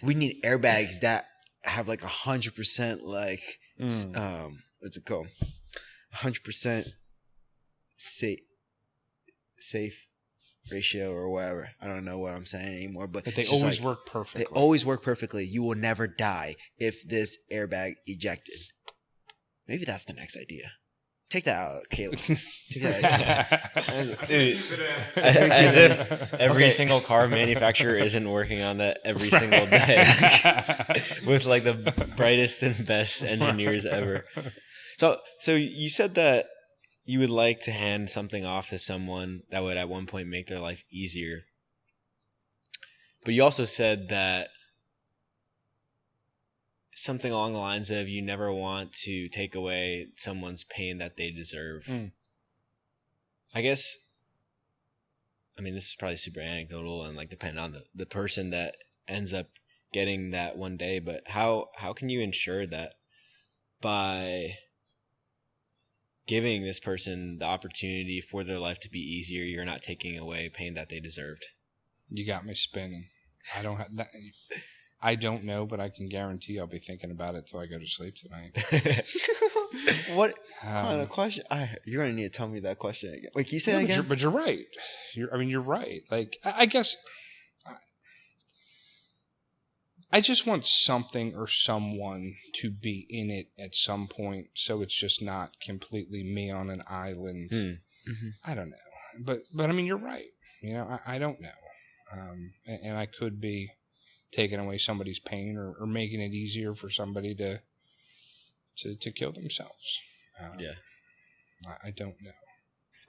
we need airbags that have like 100% like what's it called? 100% safe ratio or whatever. I don't know what I'm saying anymore, but they always work perfectly. They always work perfectly. You will never die if this airbag ejected. Maybe that's the next idea. Take that out, Caleb. Take that out. Dude, as if every single car manufacturer isn't working on that every single day with like the brightest and best engineers ever. So you said that you would like to hand something off to someone that would at one point make their life easier. But you also said that something along the lines of you never want to take away someone's pain that they deserve. I guess, I mean, this is probably super anecdotal and like depend on the person that ends up getting that one day, but how can you ensure that by giving this person the opportunity for their life to be easier, you're not taking away pain that they deserved? You got me spinning. I don't have that. I don't know, but I can guarantee I'll be thinking about it till I go to sleep tonight. What kind of question? You're gonna need to tell me that question again. Wait, can you say that again? But you're right. You're right. Like I guess I just want something or someone to be in it at some point, so it's just not completely me on an island. Mm-hmm. I don't know, but I mean, you're right. You know, I don't know, and I could be taking away somebody's pain or making it easier for somebody to kill themselves. Yeah. I don't know.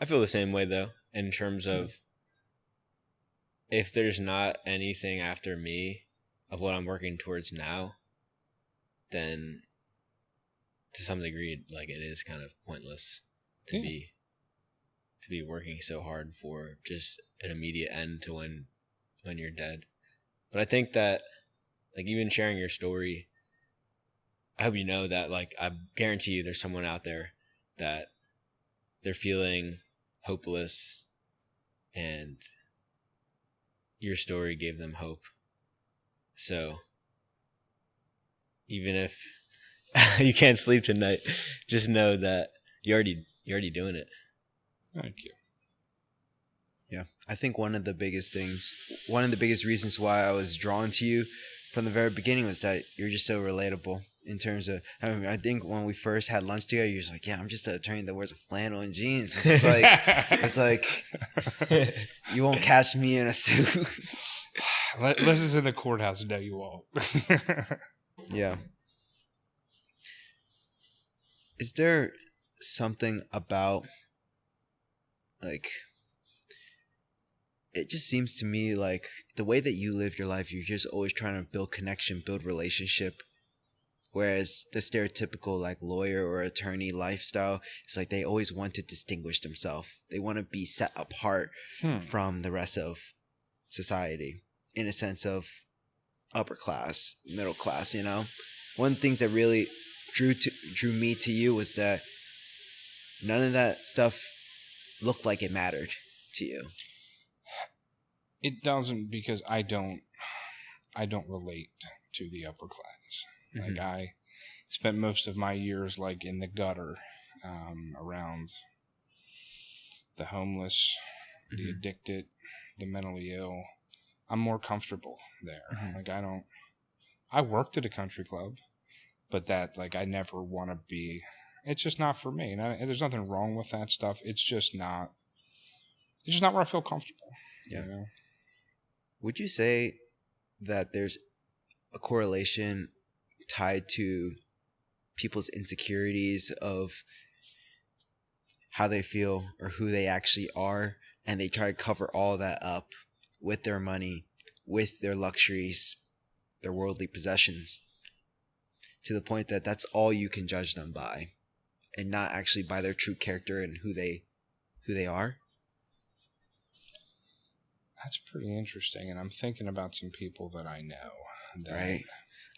I feel the same way, though, in terms of if there's not anything after me of what I'm working towards now, then to some degree, like, it is kind of pointless to be working so hard for just an immediate end to when you're dead. But I think that, like, even sharing your story, I hope you know that, like, I guarantee you there's someone out there that they're feeling hopeless and your story gave them hope. So even if you can't sleep tonight, just know that you're already doing it. Thank you. Yeah, I think one of the biggest reasons why I was drawn to you from the very beginning was that you're just so relatable in terms of, I think when we first had lunch together, you're just like, yeah, I'm just an attorney that wears a flannel and jeans. It's like you won't catch me in a suit. This is in the courthouse. No, you won't. Yeah. Is there something about, like, it just seems to me like the way that you live your life, you're just always trying to build connection, build relationship. Whereas the stereotypical like lawyer or attorney lifestyle, it's like they always want to distinguish themselves. They want to be set apart from the rest of society in a sense of upper class, middle class, you know? One of the things that really drew me to you was that none of that stuff looked like it mattered to you. It doesn't, because I don't relate to the upper class. Mm-hmm. Like, I spent most of my years like in the gutter, around the homeless, the addicted, the mentally ill. I'm more comfortable there. Mm-hmm. Like, I worked at a country club, but that, like, I never want to be. It's just not for me. And there's nothing wrong with that stuff. It's just not where I feel comfortable. Yeah. You know? Would you say that there's a correlation tied to people's insecurities of how they feel or who they actually are, and they try to cover all that up with their money, with their luxuries, their worldly possessions, to the point that that's all you can judge them by, and not actually by their true character and who they are? That's pretty interesting, and I'm thinking about some people that I know. Right.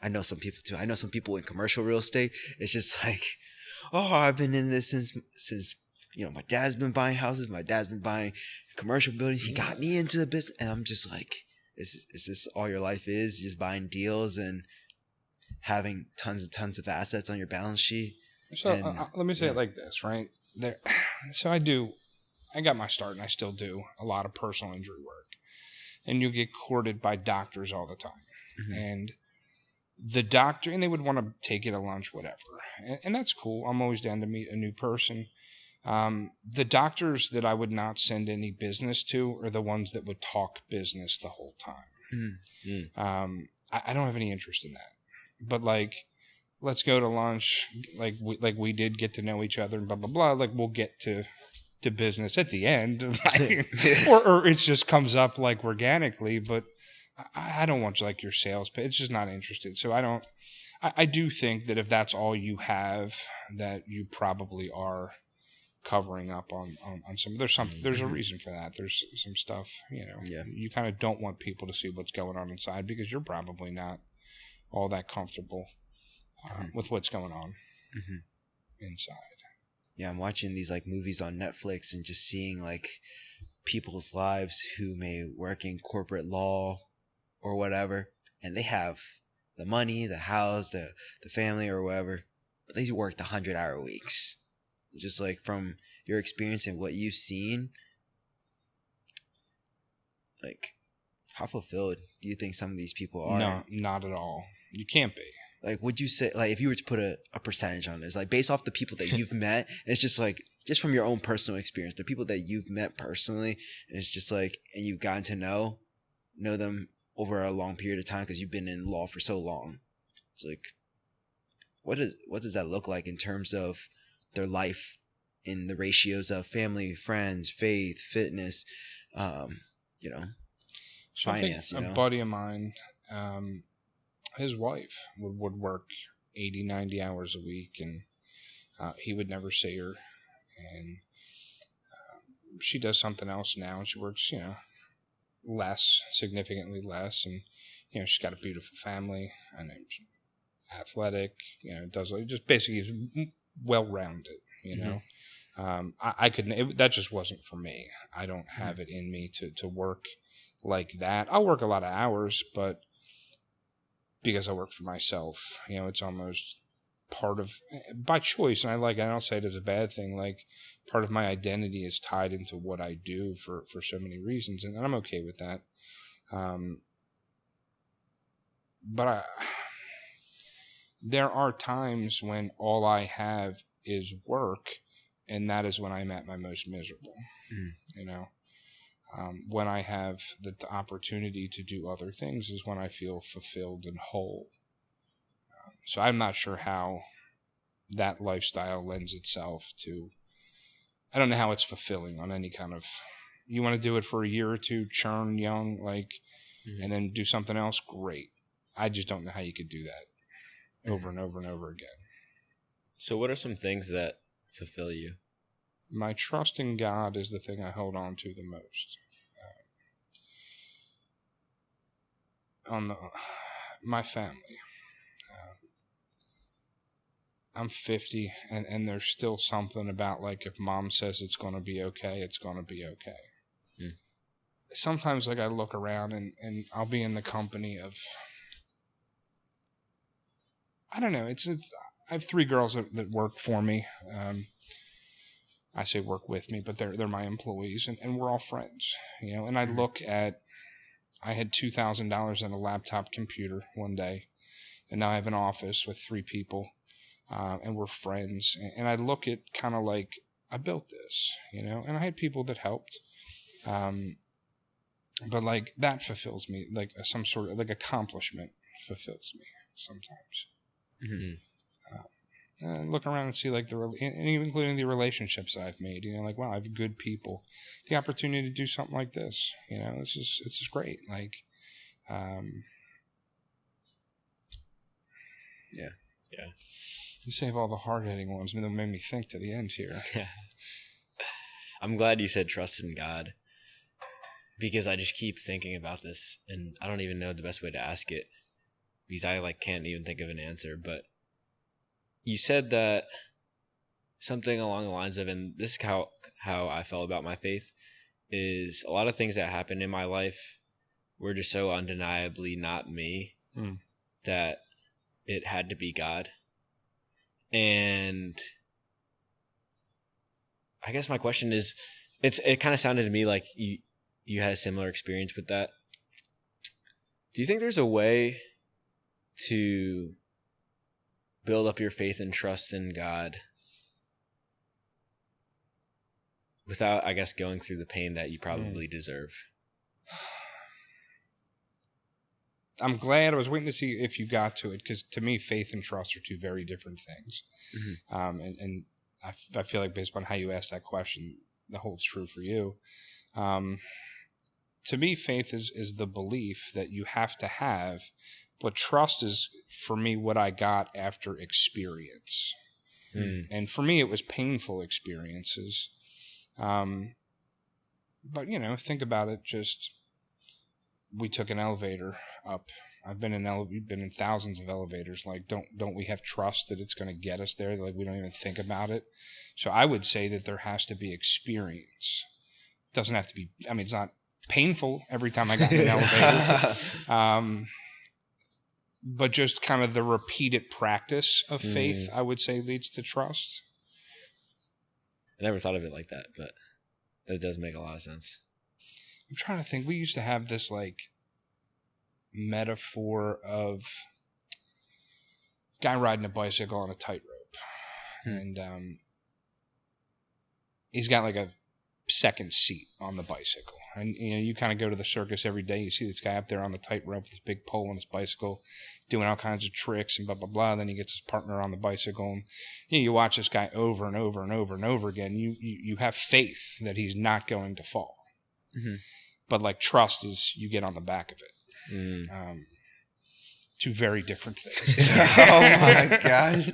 I know some people too. I know some people in commercial real estate. It's just like, oh, I've been in this since my dad's been buying houses, my dad's been buying commercial buildings. He got me into the business, and I'm just like, is this all your life is? Just buying deals and having tons and tons of assets on your balance sheet? So And, let me say it like this, right? There, so I got my start, and I still do a lot of personal injury work, and you get courted by doctors all the time, and the doctor, and they would want to take you to lunch, whatever, and that's cool. I'm always down to meet a new person. The doctors that I would not send any business to are the ones that would talk business the whole time. I don't have any interest in that, but like, let's go to lunch. Like we did get to know each other and blah, blah, blah. Like we'll get to business at the end, or it just comes up like organically, but I don't want like your sales pitch. It's just not interested. So I do think that if that's all you have, that you probably are covering up on some, there's a reason for that. There's some stuff, you kind of don't want people to see what's going on inside because you're probably not all that comfortable with what's going on inside. Yeah, I'm watching these like movies on Netflix and just seeing like people's lives who may work in corporate law or whatever, and they have the money, the house, the family or whatever, but they work the 100-hour weeks. Just like from your experience and what you've seen, like how fulfilled do you think some of these people are? No, not at all. You can't be. Like, would you say, like, if you were to put a percentage on this, like, based off the people that you've met, it's just like, just from your own personal experience, the people that you've met personally, it's just like, and you've gotten to know them over a long period of time because you've been in law for so long. It's like, what does that look like in terms of their life in the ratios of family, friends, faith, fitness, So finance? I think a buddy of mine, his wife would work 80, 90 hours a week, and he would never see her. And she does something else now, and she works, significantly less. And, she's got a beautiful family, and she's athletic, does just basically is well-rounded, I couldn't, that just wasn't for me. I don't have it in me to work like that. I'll work a lot of hours, but because I work for myself, it's almost part of, by choice, and I don't say it as a bad thing, like part of my identity is tied into what I do for so many reasons, and I'm okay with that. But there are times when all I have is work, and that is when I'm at my most miserable, when I have the opportunity to do other things is when I feel fulfilled and whole. So I'm not sure how that lifestyle lends itself to, I don't know how it's fulfilling on any kind of, you want to do it for a year or two, churn young, and then do something else, great. I just don't know how you could do that over and over and over again. So what are some things that fulfill you? My trust in God is the thing I hold on to the most. My family. I'm 50, and there's still something about, like, if mom says it's going to be okay, it's going to be okay. Sometimes, like, I look around, and I'll be in the company of, I don't know, it's I have 3 girls that work for me. I say work with me, but they're my employees, and we're all friends, and I look at, I had $2,000 in a laptop computer one day, and now I have an office with 3 people, and we're friends. And I look at kind of like, I built this, and I had people that helped. But like that fulfills me, like some sort of like accomplishment fulfills me sometimes. Look around and see like and even including the relationships I've made, like, wow, I have good people. The opportunity to do something like this, this is great. Like, yeah. You save all the hard-hitting ones, that made me think to the end here. I'm glad you said trust in God, because I just keep thinking about this, and I don't even know the best way to ask it, because I can't even think of an answer. But you said that something along the lines of, and this is how I felt about my faith, is a lot of things that happened in my life were just so undeniably not me that it had to be God. And I guess my question is, it kind of sounded to me like you had a similar experience with that. Do you think there's a way to build up your faith and trust in God without, I guess, going through the pain that you probably deserve? I'm glad. I was waiting to see if you got to it, because to me, faith and trust are two very different things. And I feel like based on how you asked that question, that holds true for you. To me, faith is the belief that you have to have, but trust is, for me, what I got after experience. And for me, it was painful experiences. But, think about it. Just, we took an elevator up. We've been in thousands of elevators. Like, don't we have trust that it's going to get us there? Like, we don't even think about it. So I would say that there has to be experience. It doesn't have to be, it's not painful every time I got in an elevator. But just kind of the repeated practice of faith, I would say, leads to trust. I never thought of it like that, but that does make a lot of sense. I'm trying to think. We used to have this, like, metaphor of guy riding a bicycle on a tightrope. And he's got, like, a second seat on the bicycle. And, you kind of go to the circus every day. You see this guy up there on the tightrope with this big pole on his bicycle doing all kinds of tricks and blah, blah, blah. Then he gets his partner on the bicycle. And, you watch this guy over and over and over and over again. You have faith that he's not going to fall. But, like, trust is you get on the back of it. Two very different things. Oh, my gosh.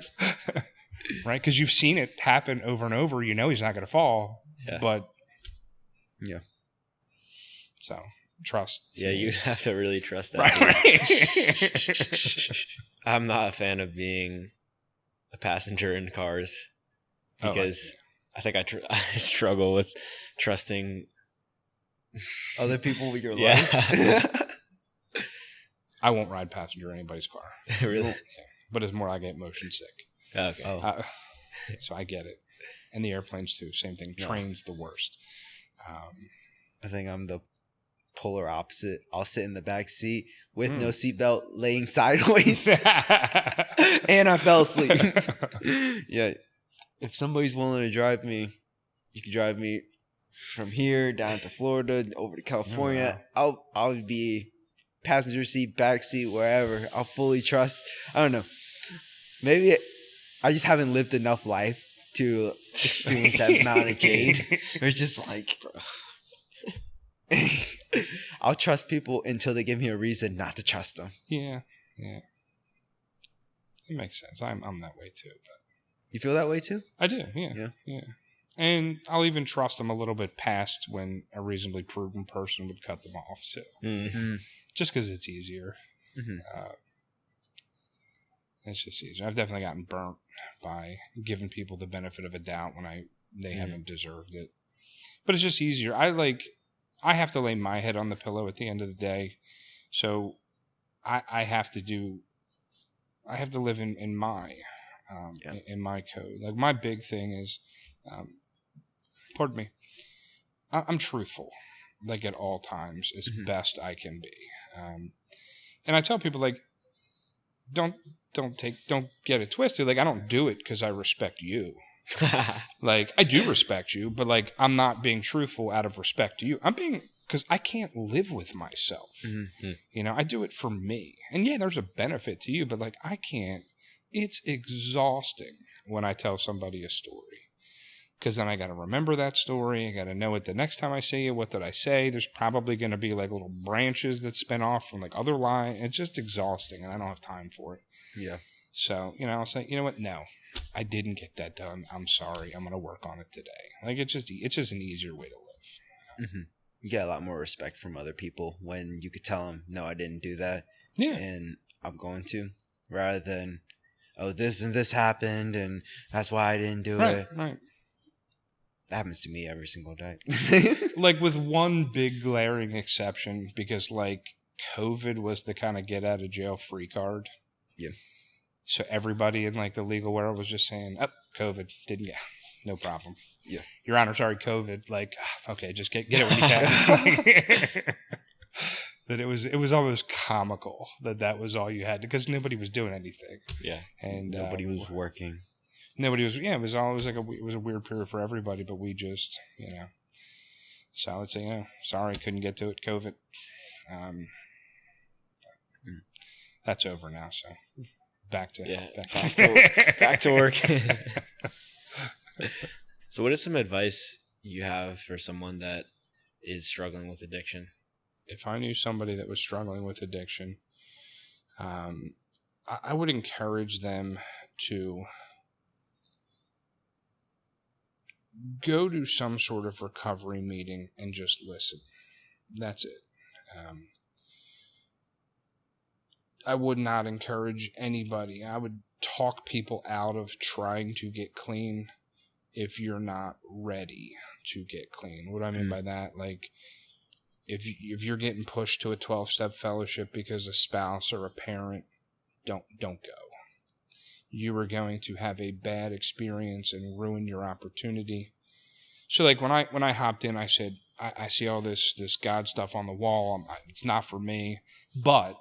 Right? Because you've seen it happen over and over. You know he's not going to fall. Yeah. But... yeah. So, trust. Yeah, you have to really trust that. Right. I'm not a fan of being a passenger in cars because I think I struggle with trusting other people with your life. I won't ride passenger in anybody's car. Really? Yeah. But it's more I get motion sick. Okay. So I get it. And the airplanes too. Same thing. Trains the worst. I think I'm the polar opposite. I'll sit in the back seat with no seatbelt, laying sideways, and I fell asleep. Yeah, if somebody's willing to drive me, you can drive me from here down to Florida, over to California. I'll be passenger seat, back seat, wherever. I'll fully trust. I don't know. Maybe I just haven't lived enough life to experience that amount of jade. It's just like, I'll trust people until they give me a reason not to trust them. Yeah. It makes sense. I'm that way too. But you feel that way too? I do. Yeah. And I'll even trust them a little bit past when a reasonably proven person would cut them off too. Just because it's easier. It's just easier. I've definitely gotten burnt by giving people the benefit of a doubt when they haven't deserved it. But it's just easier. I have to lay my head on the pillow at the end of the day. So I have to live in my in my code. Like, my big thing is, pardon me, I'm truthful, like, at all times, as best I can be. And I tell people, like, don't get it twisted. Like, I don't do it because I respect you. Like, I do respect you, but, like, I'm not being truthful out of respect to you. I'm being, because I can't live with myself. I do it for me. And yeah, there's a benefit to you, but, like, I can't. It's exhausting when I tell somebody a story. Because then I got to remember that story. I got to know it the next time I say it. What did I say? There's probably going to be, like, little branches that spin off from, like, other lines. It's just exhausting, and I don't have time for it. Yeah. So, I'll say, you know what? No, I didn't get that done. I'm sorry. I'm going to work on it today. Like, it's just an easier way to live. You get a lot more respect from other people when you could tell them, no, I didn't do that. Yeah. And I'm going to, rather than, oh, this and this happened, and that's why I didn't do Right, it. right. That happens to me every single day. Like with one big glaring exception, because like COVID was the kind of get out of jail free card. Yeah. So everybody in like the legal world was just saying, "Oh, COVID didn't get, no problem." Yeah. Your Honor, sorry, COVID. Like, okay, just get it when you can. That it was almost comical that was all you had, because nobody was doing anything. Yeah. And Nobody was working. Nobody was. Yeah, it was always like it was a weird period for everybody, but we just, So I would say, sorry, couldn't get to it. COVID. That's over now. So back to back to work. So, what is some advice you have for someone that is struggling with addiction? If I knew somebody that was struggling with addiction, I would encourage them to go to some sort of recovery meeting and just listen. That's it. I would not encourage anybody. I would talk people out of trying to get clean if you're not ready to get clean. What do I mean by that? Like, if you're getting pushed to a 12-step fellowship because a spouse or a parent, don't go. You are going to have a bad experience and ruin your opportunity. So like when I hopped in, I said, I see all this God stuff on the wall. It's not for me, but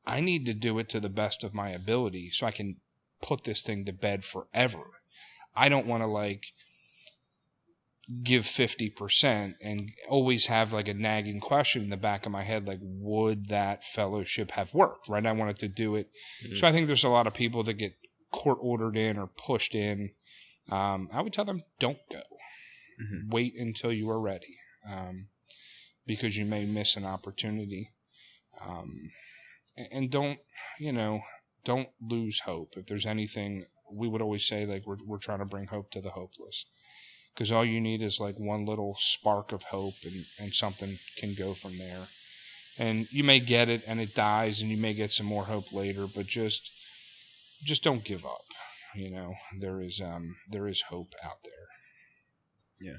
I need to do it to the best of my ability so I can put this thing to bed forever. I don't want to like give 50% and always have like a nagging question in the back of my head, like, would that fellowship have worked? Right? I wanted to do it. Mm-hmm. So I think there's a lot of people that get court ordered in or pushed in. I would tell them, don't go. Mm-hmm. Wait until you are ready, because you may miss an opportunity. And don't lose hope. If there's anything, we would always say, like, we're trying to bring hope to the hopeless, because all you need is like one little spark of hope, and something can go from there. And you may get it and it dies, and you may get some more hope later, but just don't give up. There is hope out there. Yeah.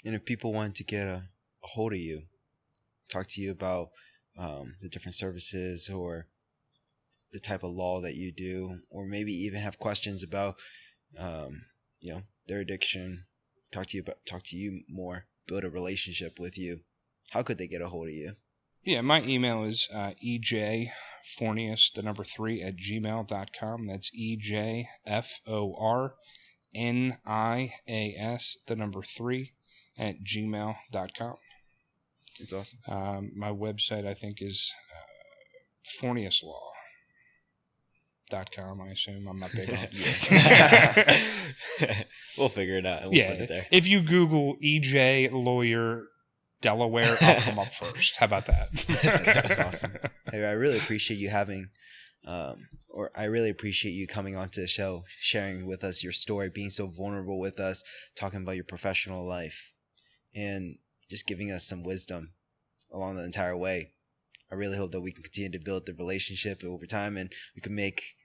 And if people want to get a hold of you, talk to you about the different services or the type of law that you do, or maybe even have questions about their addiction, talk to you more, build a relationship with you, how could they get a hold of you? Yeah, my email is EJ Fornias, the number 3 at gmail.com. That's EJ FORNIAS, the number 3 at gmail.com. It's awesome. My website, I think, is ForniasLaw.com. I assume. I'm not big on it. We'll figure it out. And we'll put it there. If you Google EJ Lawyer Delaware, I'll come up first. How about that? That's awesome. Hey, I really appreciate you I really appreciate you coming onto the show, sharing with us your story, being so vulnerable with us, talking about your professional life, and just giving us some wisdom along the entire way. I really hope that we can continue to build the relationship over time, and we can make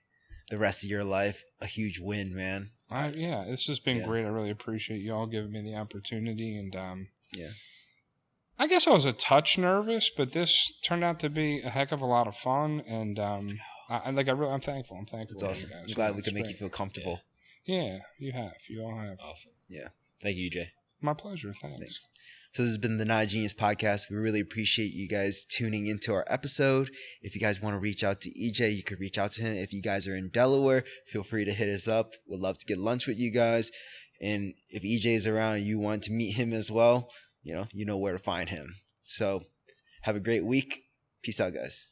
the rest of your life a huge win, man. This has been great. I really appreciate you all giving me the opportunity, and I guess I was a touch nervous, but this turned out to be a heck of a lot of fun, and I'm thankful. I'm thankful. It's awesome. I'm glad we could make you feel comfortable. Yeah, you have. You all have. Awesome. Yeah. Thank you, EJ. My pleasure. Thanks. So this has been the Not a Genius Podcast. We really appreciate you guys tuning into our episode. If you guys want to reach out to EJ, you could reach out to him. If you guys are in Delaware, feel free to hit us up. We'd love to get lunch with you guys. And if EJ is around and you want to meet him as well, you know where to find him. So have a great week. Peace out, guys.